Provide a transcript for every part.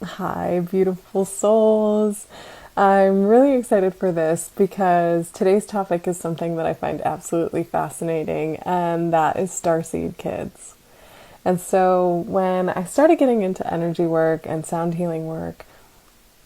Hi, beautiful souls. I'm really excited for this because today's topic is something that I find absolutely fascinating, and that is Starseed kids. And so, when I started getting into energy work and sound healing work,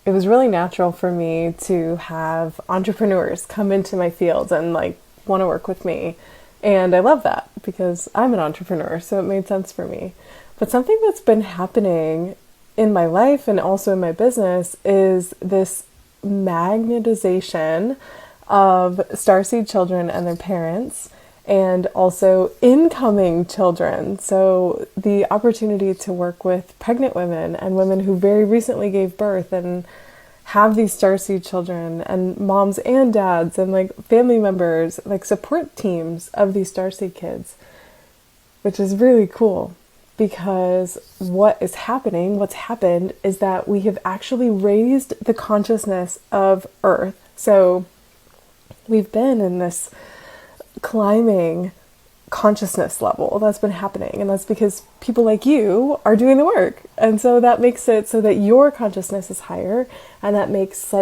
it was really natural for me to have entrepreneurs come into my field and want to work with me. And I love that because I'm an entrepreneur, so it made sense for me. But something that's been happening in my life and also in my business is this magnetization of starseed children and their parents, and also incoming children. So, the opportunity to work with pregnant women and women who very recently gave birth and have these starseed children, and moms and dads and family members, support teams of these starseed kids, which is really cool because what's happened is that we have actually raised the consciousness of Earth. So we've been in this climbing consciousness level that's been happening, and that's because people like you are doing the work. And so that makes it so that your consciousness is higher, and that makes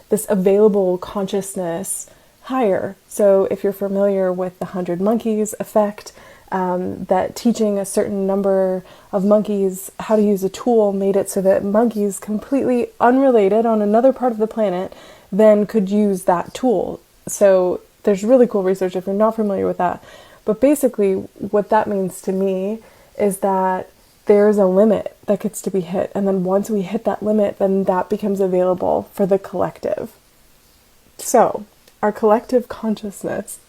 this available consciousness higher. So if you're familiar with the 100 monkeys effect, that teaching a certain number of monkeys how to use a tool made it so that monkeys completely unrelated on another part of the planet then could use that tool. So there's really cool research if you're not familiar with that. But basically what that means to me is that there's a limit that gets to be hit. And then once we hit that limit, then that becomes available for the collective. So our collective consciousness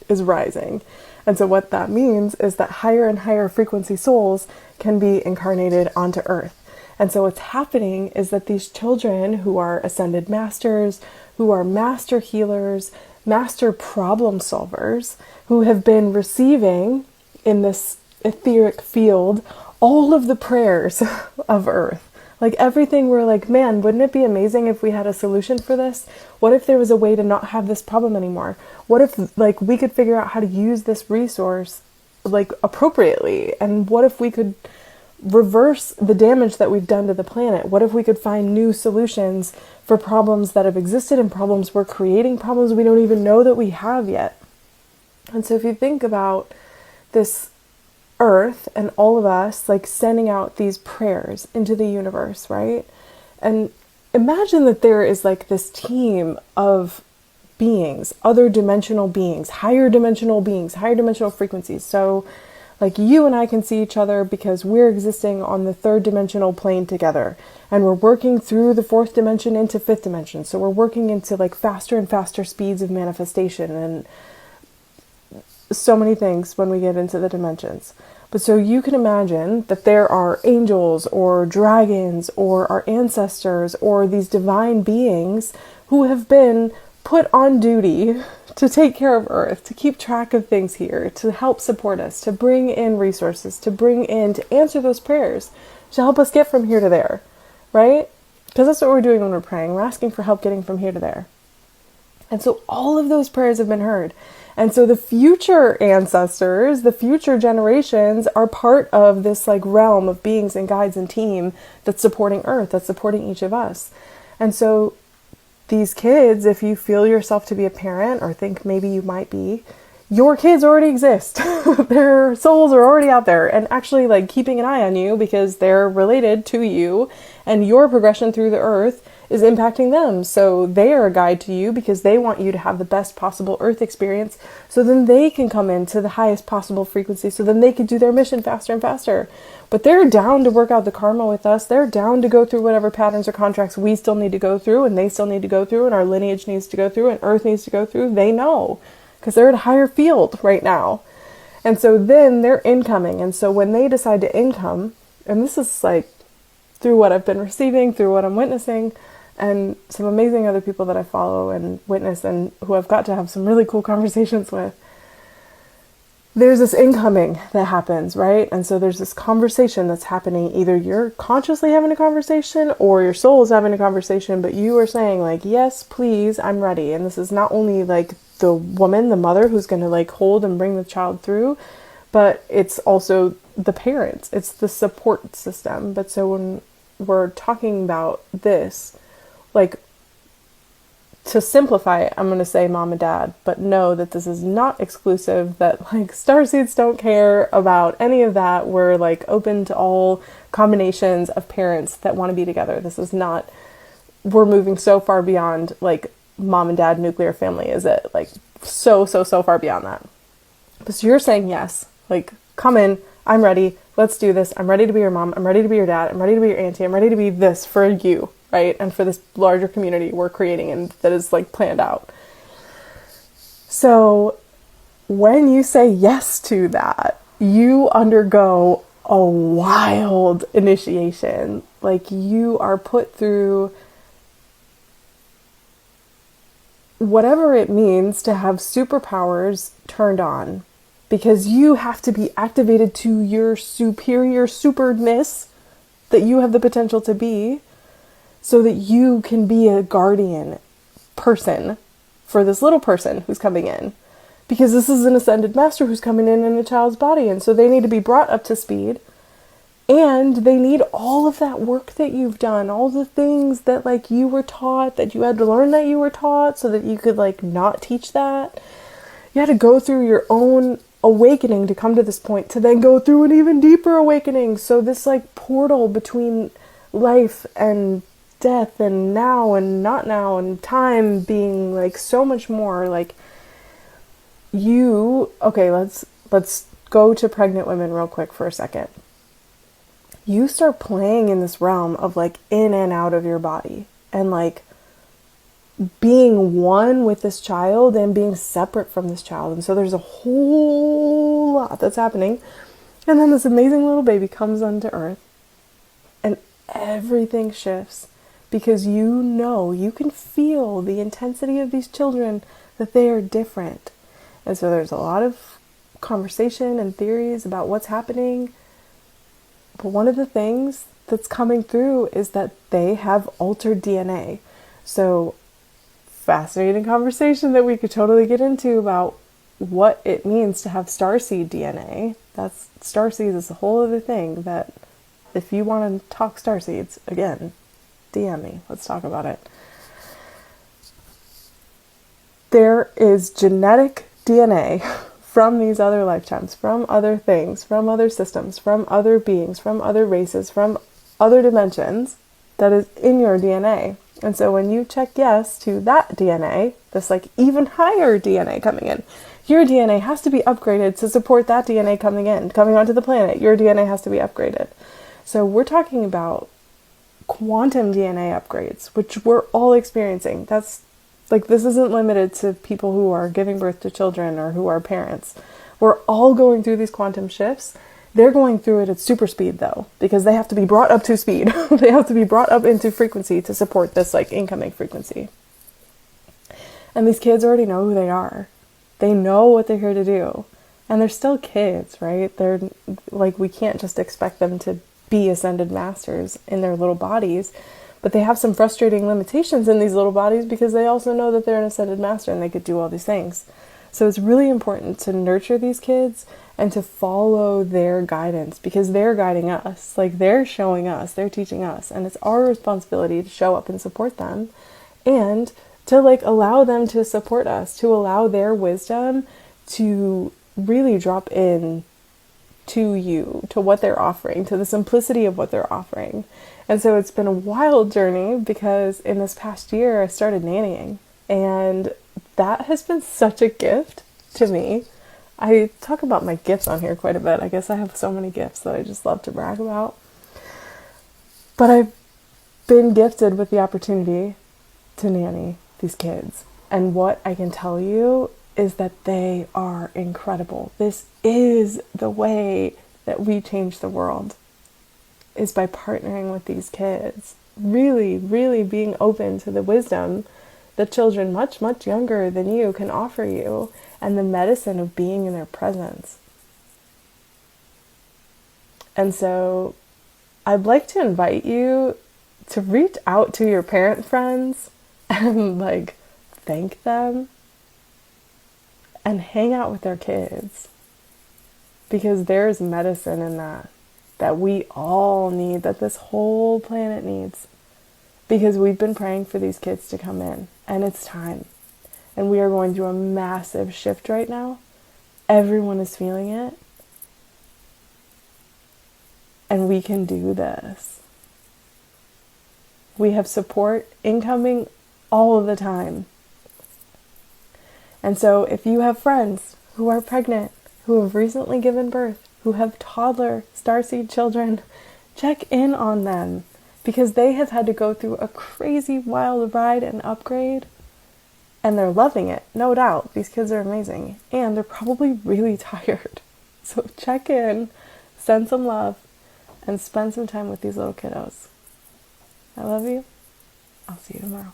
is rising. And so what that means is that higher and higher frequency souls can be incarnated onto Earth. And so what's happening is that these children who are ascended masters, who are master healers, master problem solvers, who have been receiving in this etheric field all of the prayers of Earth. Everything, we're like, man, wouldn't it be amazing if we had a solution for this? What if there was a way to not have this problem anymore? What if we could figure out how to use this resource appropriately? And what if we could reverse the damage that we've done to the planet? What if we could find new solutions for problems that have existed and problems we're creating, problems we don't even know that we have yet? And so if you think about this Earth and all of us sending out these prayers into the universe, right? And imagine that there is this team of beings, other dimensional beings, higher dimensional frequencies. So you and I can see each other because we're existing on the third dimensional plane together, and we're working through the fourth dimension into fifth dimension. So we're working into faster and faster speeds of manifestation and so many things when we get into the dimensions. But so you can imagine that there are angels or dragons or our ancestors or these divine beings who have been put on duty to take care of Earth, to keep track of things here, to help support us, to bring in resources, to answer those prayers, to help us get from here to there, right? Because that's what we're doing when we're praying. We're asking for help getting from here to there. And so all of those prayers have been heard. And so the future ancestors, the future generations are part of this realm of beings and guides and team that's supporting Earth, that's supporting each of us. And so these kids, if you feel yourself to be a parent or think maybe you might be, your kids already exist. Their souls are already out there and actually keeping an eye on you because they're related to you, and your progression through the Earth is impacting them. So they are a guide to you because they want you to have the best possible Earth experience, so then they can come into the highest possible frequency, so then they can do their mission faster and faster. But they're down to work out the karma with us. They're down to go through whatever patterns or contracts we still need to go through, and they still need to go through, and our lineage needs to go through, and Earth needs to go through. They know because they're at a higher field right now. And so then they're incoming. And so when they decide to income, and this is through what I've been receiving, through what I'm witnessing, and some amazing other people that I follow and witness and who I've got to have some really cool conversations with, there's this incoming that happens, right? And so there's this conversation that's happening. Either you're consciously having a conversation or your soul is having a conversation, but you are saying yes, please, I'm ready. And this is not only the woman, the mother who's going to hold and bring the child through, but it's also the parents. It's the support system. But so when we're talking about this, like, to simplify it, I'm going to say mom and dad, but know that this is not exclusive, that like Starseeds don't care about any of that. We're like open to all combinations of parents that want to be together. This is not, we're moving so far beyond like mom and dad nuclear family, is it? Like so far beyond that. But so you're saying yes, like come in, I'm ready, let's do this. I'm ready to be your mom, I'm ready to be your dad, I'm ready to be your auntie, I'm ready to be this for you. Right? And for this larger community we're creating and that is like planned out. So when you say yes to that, you undergo a wild initiation. Like you are put through whatever it means to have superpowers turned on, because you have to be activated to your superior superness that you have the potential to be, so that you can be a guardian person for this little person who's coming in. Because this is an ascended master who's coming in a child's body, and so they need to be brought up to speed. And they need all of that work that you've done, all the things that like you were taught, that you had to learn that you were taught, so that you could like not teach that. You had to go through your own awakening to come to this point, to then go through an even deeper awakening. So this like portal between life and death and now and not now and time being like so much more like you. Okay, let's go to pregnant women real quick for a second. You start playing in this realm of like in and out of your body and like being one with this child and being separate from this child. And so there's a whole lot that's happening. And then this amazing little baby comes onto earth and everything shifts. Because you know, you can feel the intensity of these children, that they are different. And so there's a lot of conversation and theories about what's happening. But one of the things that's coming through is that they have altered DNA. So fascinating conversation that we could totally get into about what it means to have starseed DNA. That's starseeds is a whole other thing that if you want to talk starseeds, again, DM me. Let's talk about it. There is genetic DNA from these other lifetimes, from other things, from other systems, from other beings, from other races, from other dimensions that is in your DNA. And so when you check yes to that DNA, this like even higher DNA coming in, your DNA has to be upgraded to support that DNA coming onto the planet. Your DNA has to be upgraded. So we're talking about quantum DNA upgrades, which we're all experiencing. That's like, this isn't limited to people who are giving birth to children or who are parents. We're all going through these quantum shifts. They're going through it at super speed though, because they have to be brought up to speed. They have to be brought up into frequency to support this like incoming frequency. And these kids already know who they are. They know what they're here to do. And they're still kids, right? They're like, we can't just expect them to be ascended masters in their little bodies, but they have some frustrating limitations in these little bodies because they also know that they're an ascended master and they could do all these things. So it's really important to nurture these kids and to follow their guidance, because they're guiding us, like they're showing us, they're teaching us, and it's our responsibility to show up and support them and to like allow them to support us, to allow their wisdom to really drop in to you, to what they're offering, to the simplicity of what they're offering. And so it's been a wild journey, because in this past year I started nannying, and that has been such a gift to me. I talk about my gifts on here quite a bit. I guess I have so many gifts that I just love to brag about. But I've been gifted with the opportunity to nanny these kids. And what I can tell you is that they are incredible. This is the way that we change the world, is by partnering with these kids. Really, really being open to the wisdom that children much, much younger than you can offer you, and the medicine of being in their presence. And so I'd like to invite you to reach out to your parent friends and like thank them and hang out with their kids, because there's medicine in that. that we all need, that this whole planet needs. Because we've been praying for these kids to come in, and it's time. And we are going through a massive shift right now. Everyone is feeling it. And we can do this. We have support incoming all of the time. And so if you have friends who are pregnant, who have recently given birth, who have toddler starseed children, check in on them, because they have had to go through a crazy wild ride and upgrade, and they're loving it, no doubt. These kids are amazing, and they're probably really tired. So check in, send some love, and spend some time with these little kiddos. I love you. I'll see you tomorrow.